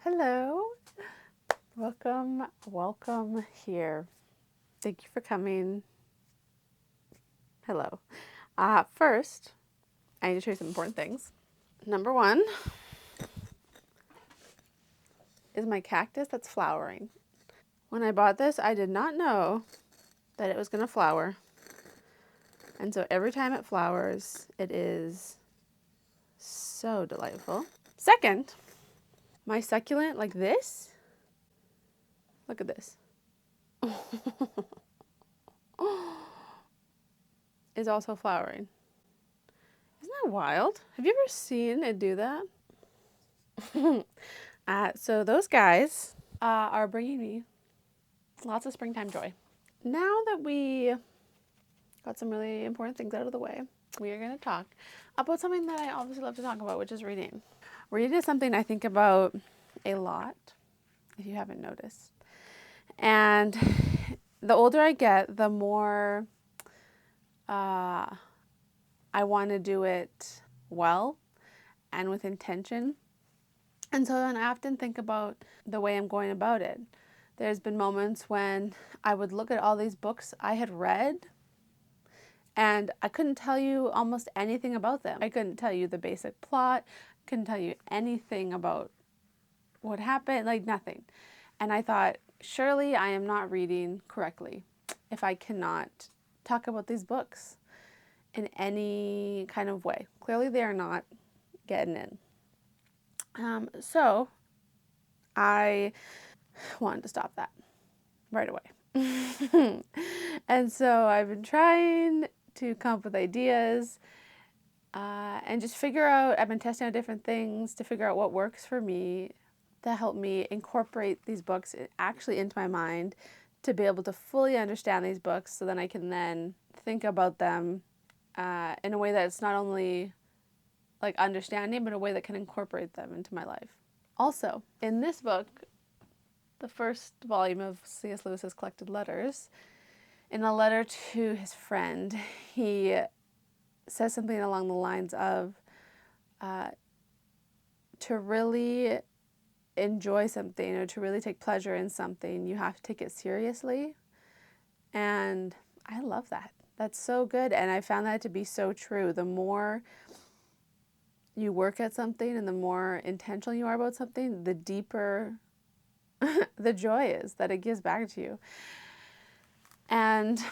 Hello. Welcome here. Thank you for coming. Hello. First, I need to show you some important things. Number one is my cactus that's flowering. When I bought this, I did not know that it was going to flower. And so every time it flowers, it is so delightful. Second, my succulent like this. Look at this. Is also flowering. Isn't that wild? Have you ever seen it do that? So those guys are bringing me lots of springtime joy. Now that we got some really important things out of the way, we are going to talk about something that I obviously love to talk about, which is reading. Reading is something I think about a lot, if you haven't noticed. And the older I get, the more I want to do it well and with intention. And so then I often think about the way I'm going about it. There's been moments when I would look at all these books I had read and I couldn't tell you almost anything about them. I couldn't tell you the basic plot, couldn't tell you anything about what happened, like nothing. And I thought, surely I am not reading correctly if I cannot talk about these books in any kind of way. Clearly they are not getting in. So I wanted to stop that right away. And so I've been trying to come up with ideas and just figure out, I've been testing out different things to figure out what works for me to help me incorporate these books actually into my mind to be able to fully understand these books so then I can then think about them in a way that's not only like understanding, but a way that can incorporate them into my life. Also, in this book, the first volume of C.S. Lewis's collected letters, in a letter to his friend, he says something along the lines of to really enjoy something or to really take pleasure in something, you have to take it seriously. And I love that. That's so good. And I found that to be so true. The more you work at something and the more intentional you are about something, the deeper the joy is that it gives back to you. And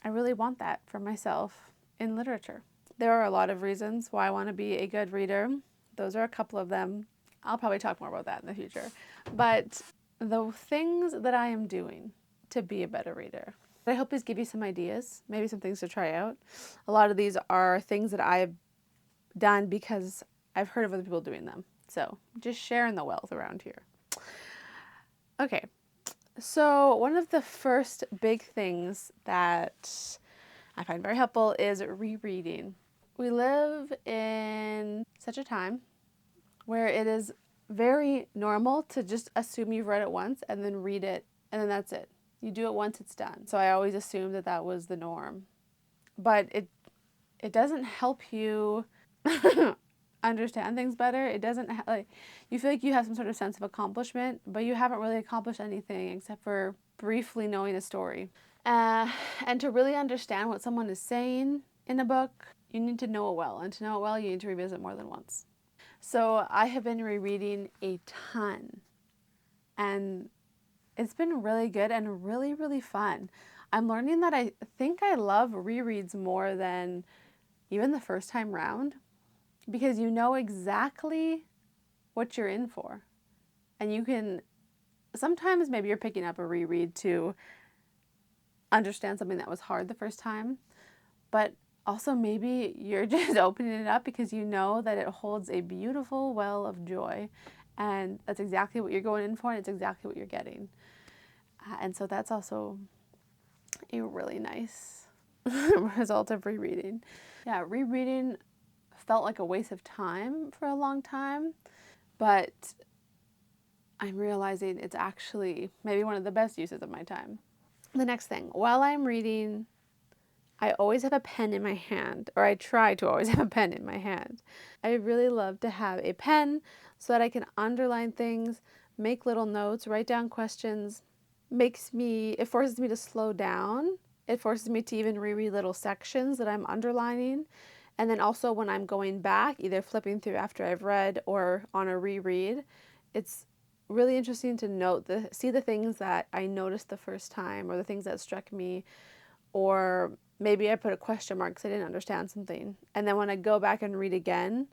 I really want that for myself in literature. There are a lot of reasons why I want to be a good reader. Those are a couple of them. I'll probably talk more about that in the future. But the things that I am doing to be a better reader, I hope these give you some ideas, maybe some things to try out. A lot of these are things that I've done because I've heard of other people doing them. So just sharing the wealth around here. Okay, so one of the first big things that I find very helpful is rereading. We live in such a time where it is very normal to just assume you've read it once and then read it and then that's it. You do it once, it's done. So I always assumed that that was the norm. But it doesn't help you understand things better. It doesn't like you feel like you have some sort of sense of accomplishment, but you haven't really accomplished anything except for briefly knowing a story. And to really understand what someone is saying in a book, you need to know it well. And to know it well, you need to revisit more than once. So I have been rereading a ton. And it's been really good and really, really fun. I'm learning that I think I love rereads more than even the first time round because you know exactly what you're in for. And you can, sometimes maybe you're picking up a reread to understand something that was hard the first time, but also maybe you're just opening it up because you know that it holds a beautiful well of joy and that's exactly what you're going in for and it's exactly what you're getting. And so that's also a really nice result of rereading. Yeah, rereading felt like a waste of time for a long time, but I'm realizing it's actually maybe one of the best uses of my time. The next thing, while I'm reading, I always have a pen in my hand, or I try to always have a pen in my hand. I really love to have a pen so that I can underline things, make little notes, write down questions. It forces me to slow down. It forces me to even reread little sections that I'm underlining. And then also when I'm going back, either flipping through after I've read or on a reread, it's really interesting to see the things that I noticed the first time or the things that struck me, or maybe I put a question mark because I didn't understand something. And then when I go back and read again,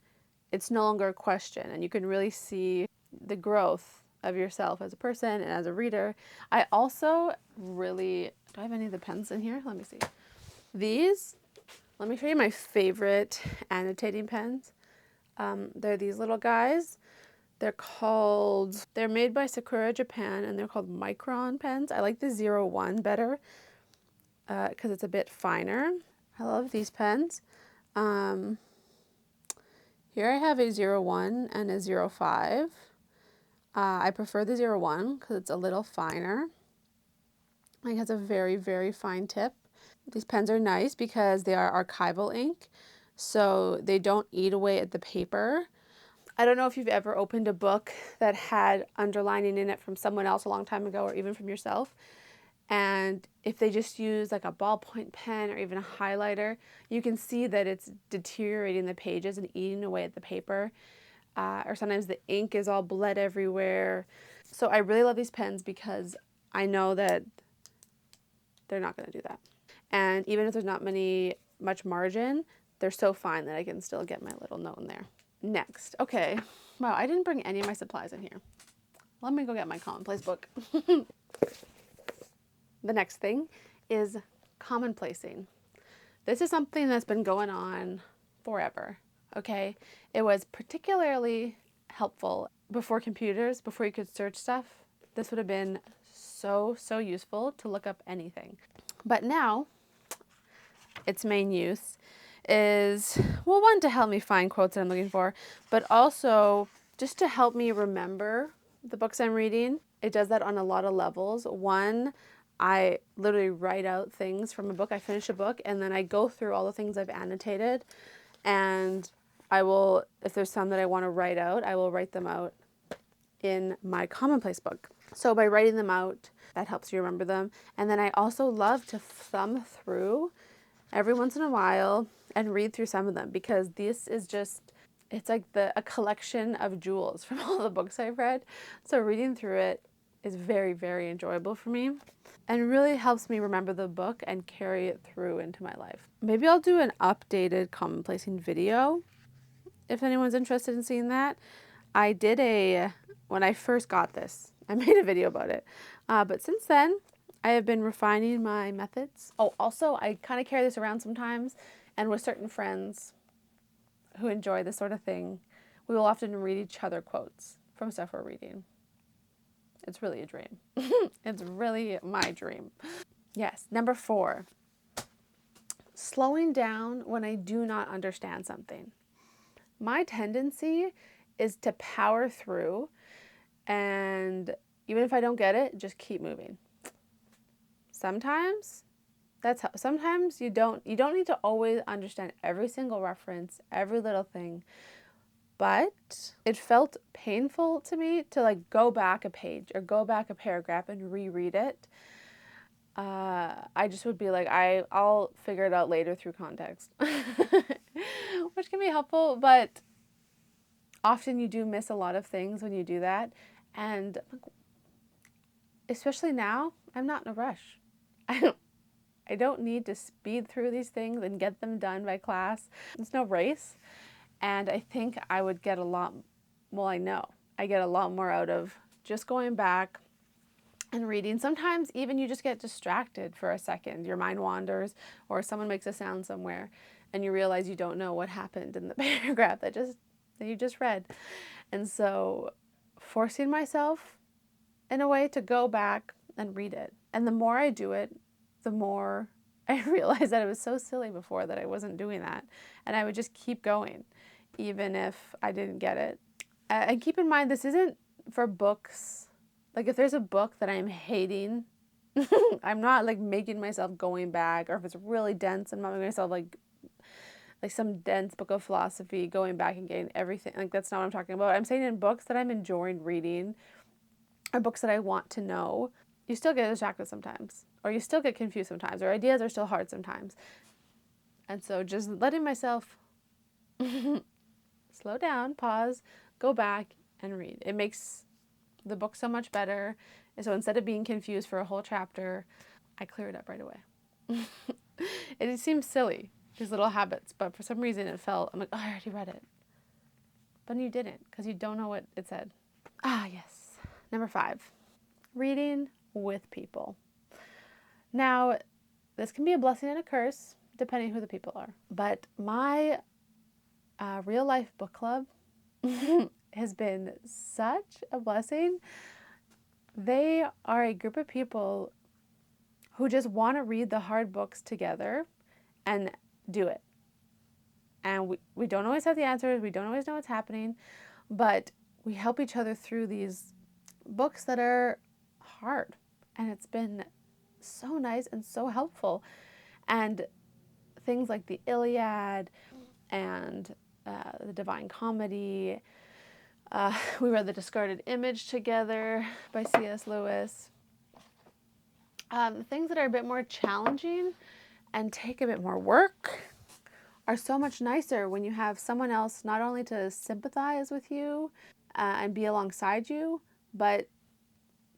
it's no longer a question, and you can really see the growth of yourself as a person and as a reader. I also really, do I have any of the pens in here? Let me see. These, let me show you my favorite annotating pens. They're these little guys. They're made by Sakura Japan, and they're called Micron pens. I like the 01 better because it's a bit finer. I love these pens. Um, Here I have a 01 and a 05. I prefer the 01 because it's a little finer. It has a very, very fine tip. These pens are nice because they are archival ink, so they don't eat away at the paper. I don't know if you've ever opened a book that had underlining in it from someone else a long time ago, or even from yourself. And if they just use like a ballpoint pen or even a highlighter, you can see that it's deteriorating the pages and eating away at the paper. Or sometimes the ink is all bled everywhere. So I really love these pens because I know that they're not going to do that. And even if there's not much margin, they're so fine that I can still get my little note in there. Next, okay. Wow, I didn't bring any of my supplies in here. Let me go get my commonplace book. The next thing is commonplacing. This is something that's been going on forever, okay? It was particularly helpful before computers, before you could search stuff. This would have been so, so useful to look up anything. But now, its main use is, well, one, to help me find quotes that I'm looking for, but also just to help me remember the books I'm reading. It does that on a lot of levels. One, I literally write out things from a book. I finish a book and then I go through all the things I've annotated, and I will, if there's some that I want to write out, I will write them out in my commonplace book. So by writing them out, that helps you remember them. And then I also love to thumb through every once in a while and read through some of them, because this is just, it's like a collection of jewels from all the books I've read. So reading through it is very, very enjoyable for me and really helps me remember the book and carry it through into my life. Maybe I'll do an updated commonplacing video if anyone's interested in seeing that. When I first got this, I made a video about it. But since then, I have been refining my methods. Oh, also, I kind of carry this around sometimes, and with certain friends who enjoy this sort of thing, we will often read each other quotes from stuff we're reading. It's really a dream. It's really my dream. Yes, number 4, slowing down when I do not understand something. My tendency is to power through, and even if I don't get it, just keep moving. Sometimes you don't need to always understand every single reference, every little thing. But it felt painful to me to like go back a page or go back a paragraph and reread it. I just would be like, I'll figure it out later through context, which can be helpful, but often you do miss a lot of things when you do that. And especially now, I'm not in a rush. I don't need to speed through these things and get them done by class. It's no race. And I think I would get I know I get a lot more out of just going back and reading. Sometimes even you just get distracted for a second. Your mind wanders, or someone makes a sound somewhere and you realize you don't know what happened in the paragraph that you just read. And so forcing myself in a way to go back and read it. And the more I do it, the more I realized that it was so silly before that I wasn't doing that. And I would just keep going, even if I didn't get it. And keep in mind, this isn't for books. Like if there's a book that I'm hating I'm not like making myself going back, or if it's really dense, I'm not making myself like some dense book of philosophy going back and getting everything. Like that's not what I'm talking about. I'm saying in books that I'm enjoying reading or books that I want to know, you still get distracted sometimes, or you still get confused sometimes, or ideas are still hard sometimes. And so just letting myself slow down, pause, go back and read. It makes the book so much better. And so instead of being confused for a whole chapter, I clear it up right away. It seems silly, these little habits, but for some reason it felt, I'm like, oh, I already read it. But you didn't, because you don't know what it said. Ah, yes. Number 5, reading with people. Now, this can be a blessing and a curse, depending who the people are. But my real life book club has been such a blessing. They are a group of people who just want to read the hard books together and do it. And we don't always have the answers, we don't always know what's happening, but we help each other through these books that are hard. And it's been so nice and so helpful. And things like the Iliad and the Divine Comedy. We read The Discarded Image together by C.S. Lewis. Things that are a bit more challenging and take a bit more work are so much nicer when you have someone else not only to sympathize with you and be alongside you, but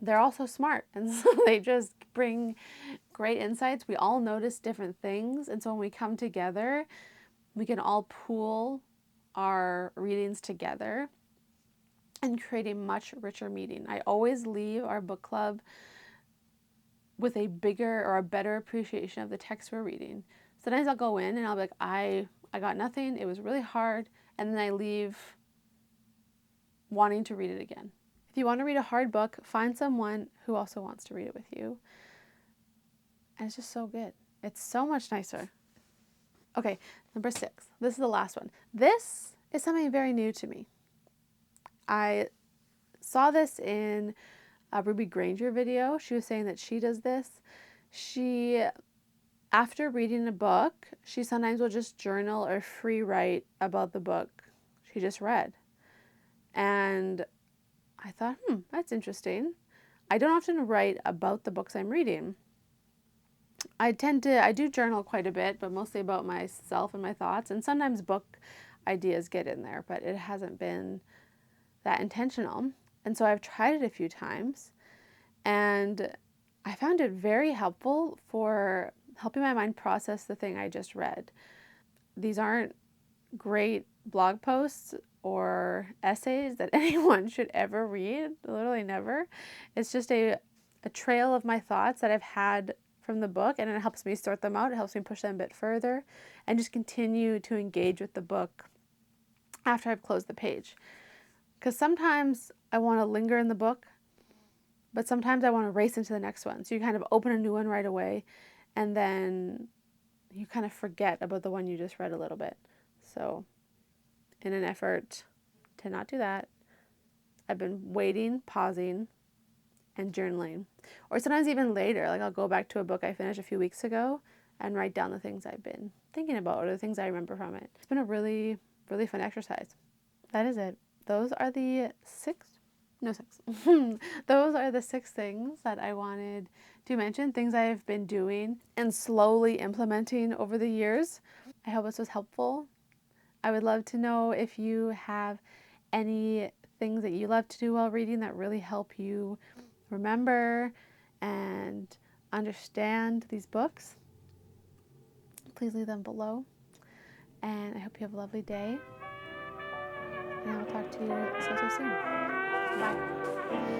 they're also smart. And so they just bring great insights. We all notice different things. And so when we come together, we can all pool our readings together and create a much richer meeting. I always leave our book club with a bigger or a better appreciation of the text we're reading. Sometimes I'll go in and I'll be like, I got nothing. It was really hard. And then I leave wanting to read it again. If you want to read a hard book, find someone who also wants to read it with you. And it's just so good. It's so much nicer. Okay, number 6. This is the last one. This is something very new to me. I saw this in a Ruby Granger video. She was saying that she does this. She, after reading a book, she sometimes will just journal or free write about the book she just read. And I thought, that's interesting. I don't often write about the books I'm reading. I do journal quite a bit, but mostly about myself and my thoughts. And sometimes book ideas get in there, but it hasn't been that intentional. And so I've tried it a few times, and I found it very helpful for helping my mind process the thing I just read. These aren't great blog posts or essays that anyone should ever read, literally never. It's just a trail of my thoughts that I've had from the book, and it helps me sort them out. It helps me push them a bit further and just continue to engage with the book after I've closed the page. Because sometimes I want to linger in the book, but sometimes I want to race into the next one. So you kind of open a new one right away, and then you kind of forget about the one you just read a little bit. So in an effort to not do that, I've been waiting, pausing, and journaling. Or sometimes even later, like I'll go back to a book I finished a few weeks ago and write down the things I've been thinking about or the things I remember from it. It's been a really, really fun exercise. That is it. Those are the 6. Those are the 6 things that I wanted to mention, things I've been doing and slowly implementing over the years. I hope this was helpful. I would love to know if you have any things that you love to do while reading that really help you remember and understand these books. Please leave them below. And I hope you have a lovely day. And I will talk to you so soon. Bye.